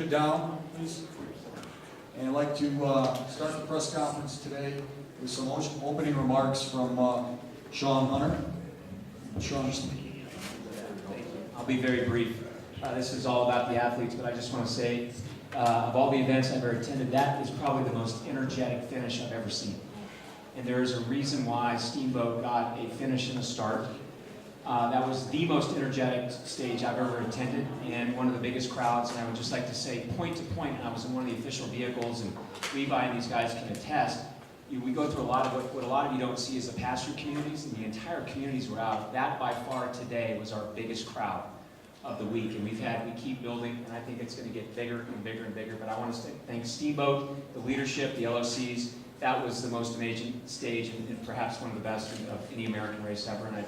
sit down, please. And I'd like to start the press conference today with some opening remarks from Sean Hunter. Sean, I'll be very brief. This is all about the athletes, but I just want to say, of all the events I've ever attended, that is probably the most energetic finish I've ever seen. And there is a reason why Steamboat got a finish and a start. That was the most energetic stage I've ever attended, and one of the biggest crowds. And I would just like to say, point to point, and I was in one of the official vehicles, and Levi and these guys can attest. We go through a lot of what a lot of you don't see is the pass-through communities, and the entire communities were out. That by far today was our biggest crowd of the week, and we keep building, and I think it's going to get bigger and bigger and bigger. But I want to thank Steamboat, the leadership, the LOCs. That was the most amazing stage, and perhaps one of the best of any American race ever. And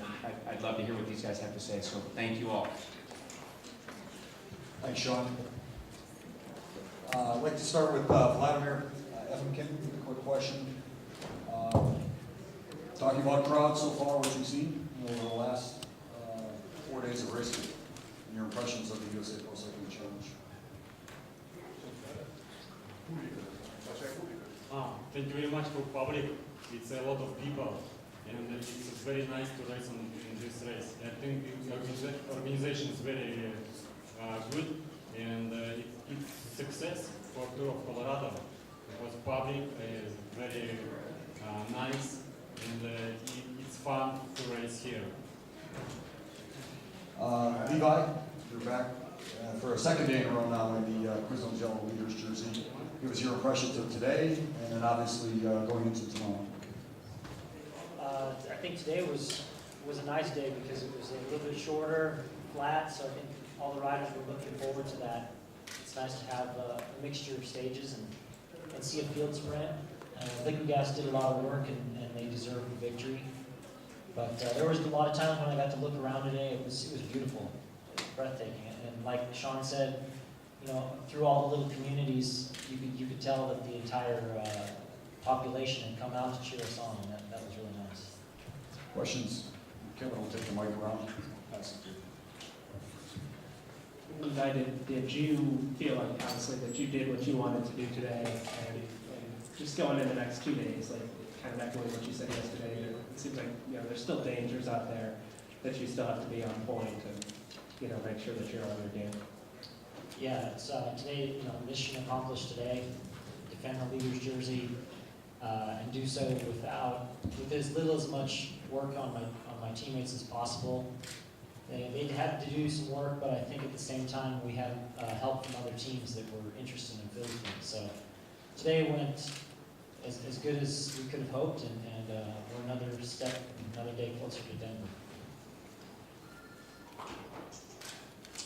I'd love to hear what these guys have to say. So thank you all. thanks, Sean. I'd like to start with Vladimir Efimkin with a quick question. Talking about crowds so far, what you've seen over the last 4 days of racing, and your impressions of the USA Pro Cycling Challenge. Thank you very much for public. It's a lot of people, and it's very nice to race in this race. I think the organization is very good, and it's success for Tour of Colorado. It was public, very nice, and it's fun to race here. Levi, you're back for a second day in a row now in the Quiznos Yellow Leaders jersey. Give us your impressions of today, and then obviously going into tomorrow. I think today was a nice day because it was a little bit shorter, flat, so I think all the riders were looking forward to that. It's nice to have a mixture of stages and see a field sprint. Liquid Gas did a lot of work and they deserved the victory. But there was a lot of times when I got to look around today, it was beautiful, breathtaking. And like Sean said, you know, through all the little communities, you could tell that the entire population had come out to cheer us on, and that was really nice. Questions? Kevin will take the mic around. Pass it to you. Levi, did you feel like, honestly, that you did what you wanted to do today, and just going in the next 2 days, like kind of echoing what you said yesterday, it seems like, you know, there's still dangers out there that you still have to be on point and, you know, make sure that you're on your game. Yeah, it's today, you know, mission accomplished today. Defend the leader's jersey and do so with as little as much work on my teammates as possible. They had to do some work, but I think at the same time we had help from other teams that were interested in filling things. So today went as good as we could have hoped, and we're another step, another day closer to Denver.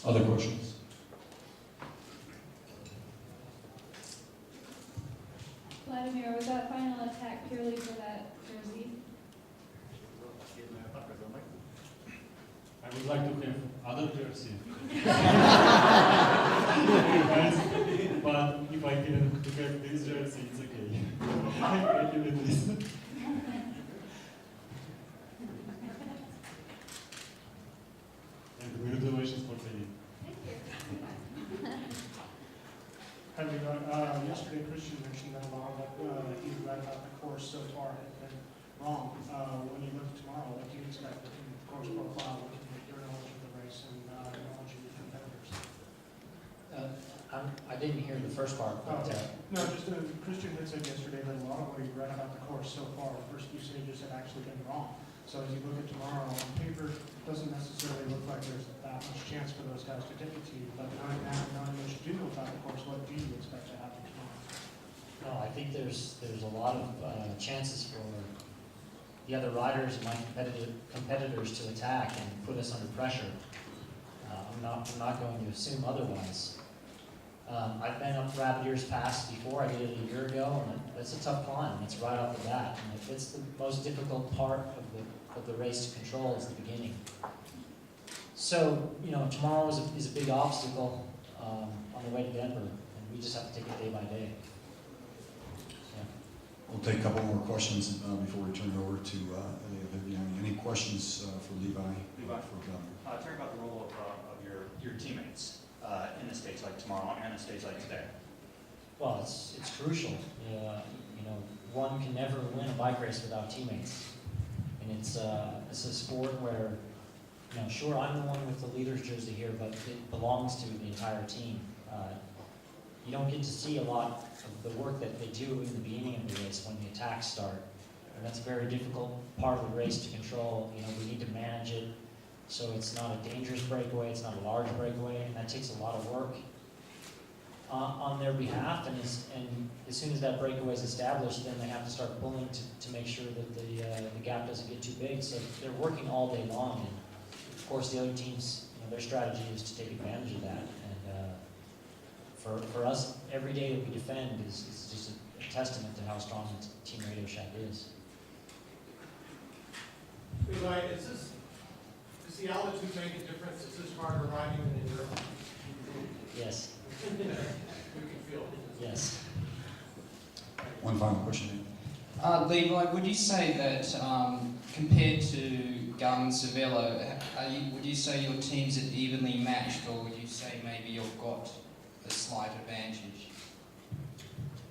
Other questions? Vladimir, was that final attack purely for that jersey? I would like to have other jersey. But if I can have this jersey, it's okay. I give it this. And congratulations for the Hi, Levi. Yesterday, Christian mentioned that a lot that he read about the course so far had been wrong. When you look at tomorrow, what do you expect in the course profile, looking at your knowledge of the race and knowledge of your competitors? I didn't hear the first part, but No, just Christian had said yesterday that a lot of what you read about the course so far, the first few stages had actually been wrong. So as you look at tomorrow on paper, it doesn't necessarily look like there's that much chance for those guys to take it to you. But knowing that, knowing what you do know about the course, what do you expect to happen tomorrow? no, I think there's a lot of chances for the other riders and my competitors to attack and put us under pressure. I'm not going to assume otherwise. I've been up Rabbit Ears Pass before. I did it a year ago, and it's a tough climb. It's right off the bat, and it's the most difficult part of the race to control is the beginning. So, you know, tomorrow is a big obstacle on the way to Denver, and we just have to take it day by day. We'll take a couple more questions before we turn it over to any questions for Levi? Levi, talk about the role of your teammates. in a stage like tomorrow and a stage like today? Well, it's crucial. One can never win a bike race without teammates. And it's a sport where, sure, I'm the one with the leader's jersey here, but it belongs to the entire team. You don't get to see a lot of the work that they do in the beginning of the race when the attacks start. And that's a very difficult part of the race to control. We need to manage it so it's not a dangerous breakaway, it's not a large breakaway, and that takes a lot of work on their behalf. And as soon as that breakaway is established, then they have to start pulling to make sure that the gap doesn't get too big. So they're working all day long. And of course, the other teams, their strategy is to take advantage of that. And for us, every day that we defend is just a testament to how strong Team Radio Shack is. Levi, does the altitude make a difference? Is this harder riding than in Europe? Yes. We can feel it. Yes. One final question. Levi, would you say that compared to Garmin Cervelo, would you say your teams are evenly matched, or would you say maybe you've got a slight advantage?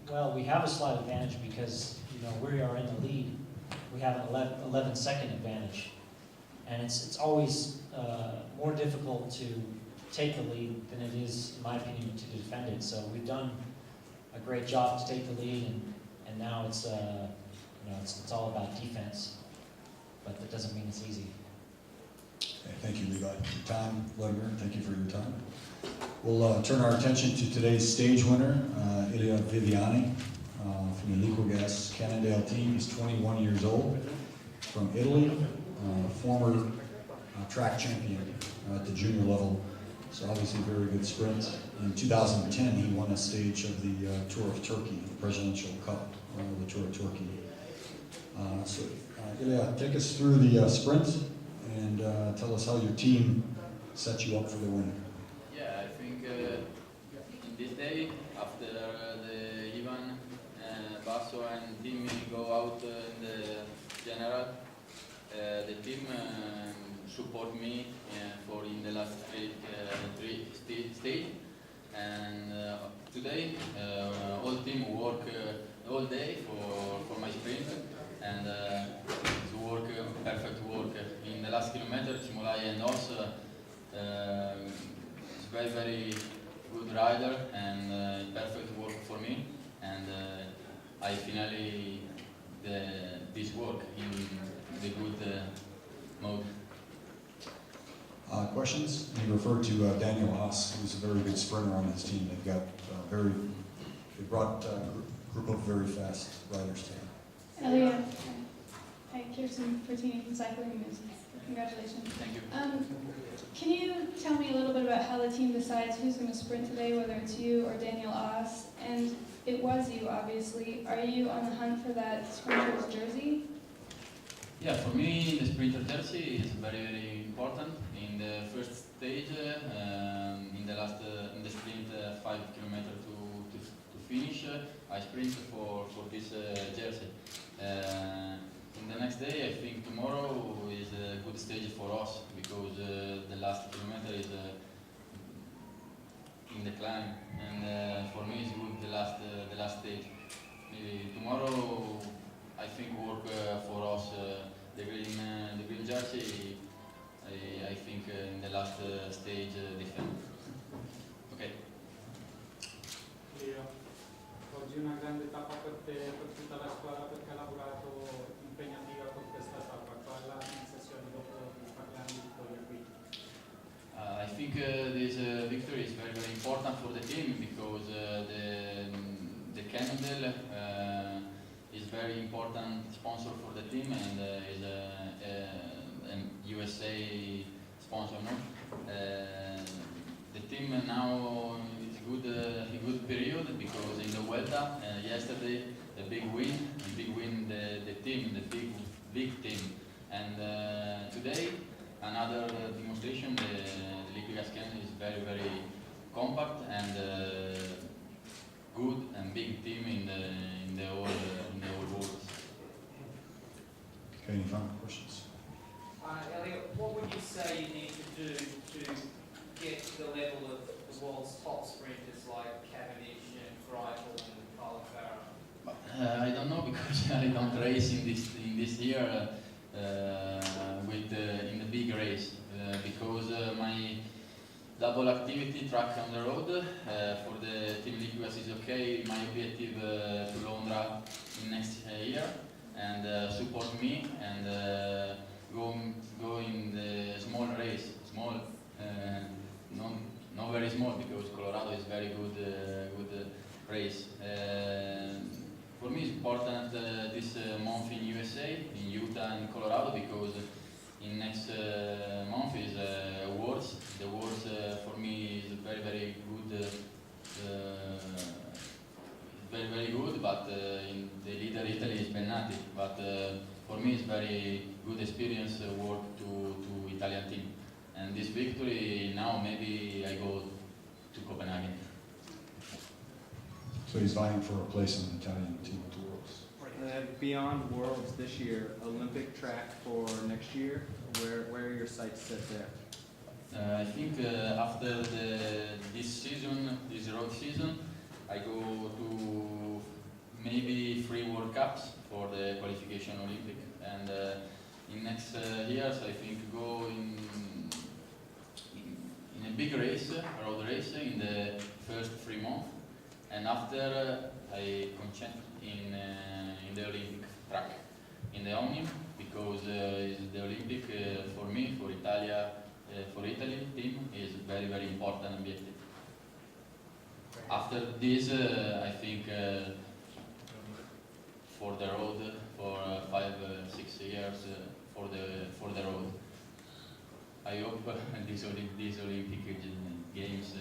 Well, we have a slight advantage because we are in the lead. We have an 11-second advantage, and it's always more difficult to take the lead than it is, in my opinion, to defend it. So we've done a great job to take the lead, and now it's all about defense. But that doesn't mean it's easy. Okay, thank you, Levi, for your time. Vladimir, thank you for your time. We'll turn our attention to today's stage winner, Ilya Viviani, from the Liquigas Cannondale team. He's 21 years old, from Italy, former track champion at the junior level. So obviously a very good sprint. In 2010, he won a stage of the Tour of Turkey, the Presidential Cup, the Tour of Turkey. Ilya, take us through the sprint and tell us how your team set you up for the win. Yeah, I think in this day, after the Ivan, Basso and team go out in the general, the team support me for in the last stage. And today, all team work all day for my sprint, and to work perfect work. In the last kilometer, Simolai and us is very good rider, and perfect work for me. And I finally this work in the good mode. Questions? You referred to Daniel Haas, who's a very good sprinter on his team. They've got they brought a group of very fast riders together. Elliot, hi, Kirsten Fortini from Cycling News. Congratulations. Thank you. Can you tell me a little bit about how the team decides who's going to sprint today, whether it's you or Daniel Haas? And it was you, obviously. Are you on the hunt for that sprinter's jersey? Yeah, for me, the sprinter jersey is very, very important. In the first stage, in the sprint 5 kilometers to finish, I sprint for this jersey. In the next day, I think tomorrow is a good stage for us because the last kilometer is in the climb, and for me it's good the last stage. Tomorrow, I think work for us the green jersey. I think in the last stage defend. Ok. Oggi è una grande tappa per tutta la squadra perché ha lavorato impegnativa con questa tappa. Qual è la sensazione dopo gli anni di vittoria qui? I think this victory is very, very important for the team because the Cannondale is very important sponsor for the team and is a USA sponsor. No? The team now is a good period because in the Vuelta yesterday the big win the team, the big team, and today another demonstration. The Liquigas Cannondale is very, very compact and good and big team in the whole world. Okay, any final questions? Elliot, what would you say you need to do to get to the level of the world's top sprinters like Cavendish and Greipel and Carl Farah? I don't know because I don't race in this year in the big race because my double activity track on the road for the Team Liquigas is okay. My objective to Londra in next year and support me and go in the small race, not very small because Colorado is very good race. For me, it's important this month in USA, in Utah and Colorado because in next month is Worlds. The Worlds for me is very good. Very good, but in the leader Italy is Bennati. But for me, it's very good experience work to Italian team. And this victory now maybe I go to Copenhagen. So he's vying for a place on the Italian team at the Worlds. Beyond Worlds this year, Olympic track for next year, where are your sights set there? I think after this road season, I go to maybe 3 World Cups for the qualification Olympic, and in next years I think go in a big race, a road race in the first 3 months, and after I concentrate in the Olympic track, in the Omnium, because the Olympic for me, for Italy team is very important objective. After this, I think for the road, for 5-6 years for the road. I hope this Olympic Games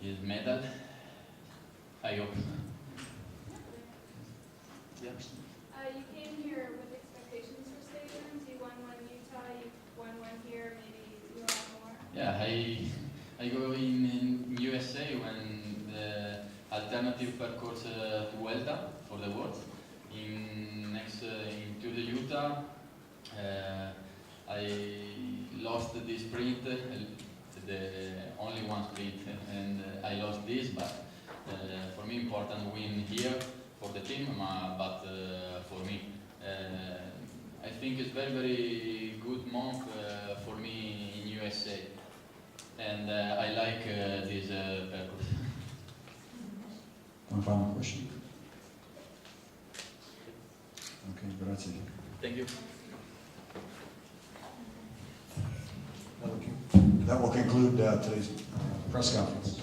is medal. I hope. Yeah. You came here with expectations for state wins. You won one in Utah, you won one here, maybe you want more? Yeah, I go in USA when the alternative course to Vuelta for the world. Into the Utah, I lost the sprint, the only one sprint, and I lost this. But for me, important win here for the team, but for me, I think it's very good month for me in USA. And I like this purpose. One final question. Okay, grazie. Thank you. That will conclude today's press conference.